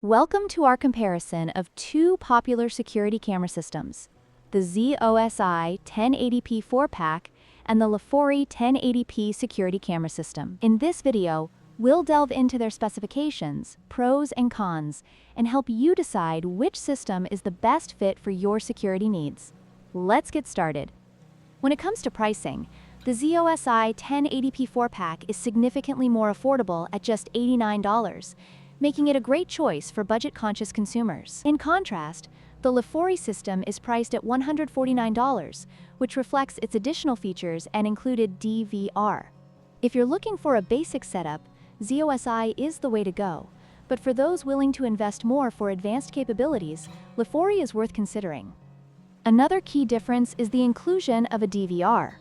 Welcome to our comparison of two popular security camera systems, the ZOSI 1080p 4-pack and the Lifoarey 1080p security camera system. In this video, we'll delve into their specifications, pros and cons, and help you decide which system is the best fit for your security needs. Let's get started. When it comes to pricing, the ZOSI 1080p 4-pack is significantly more affordable at just $89, making it a great choice for budget-conscious consumers. In contrast, the Lifoarey system is priced at $149, which reflects its additional features and included DVR. If you're looking for a basic setup, ZOSI is the way to go, but for those willing to invest more for advanced capabilities, Lifoarey is worth considering. Another key difference is the inclusion of a DVR.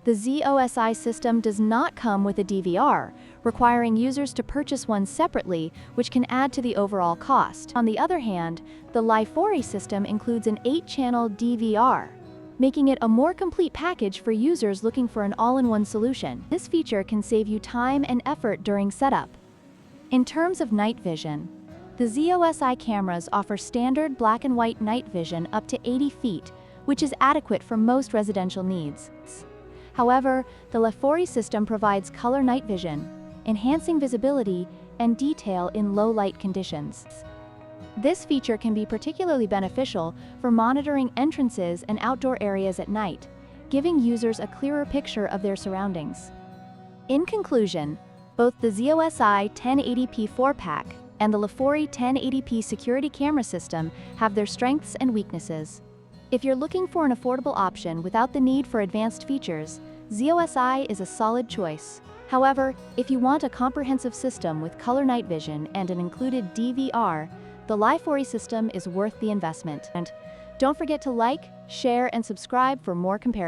The ZOSI system does not come with a DVR, requiring users to purchase one separately, which can add to the overall cost. On the other hand, the Lifoarey system includes an 8-channel DVR, making it a more complete package for users looking for an all-in-one solution. This feature can save you time and effort during setup. In terms of night vision, the ZOSI cameras offer standard black and white night vision up to 80 feet, which is adequate for most residential needs. However, the Lifoarey system provides color night vision, enhancing visibility and detail in low light conditions. This feature can be particularly beneficial for monitoring entrances and outdoor areas at night, giving users a clearer picture of their surroundings. In conclusion, both the ZOSI 1080p 4-pack and the Lifoarey 1080p security camera system have their strengths and weaknesses. If you're looking for an affordable option without the need for advanced features, ZOSI is a solid choice. However, if you want a comprehensive system with color night vision and an included DVR, the Lifoarey system is worth the investment. And don't forget to like, share, and subscribe for more comparisons.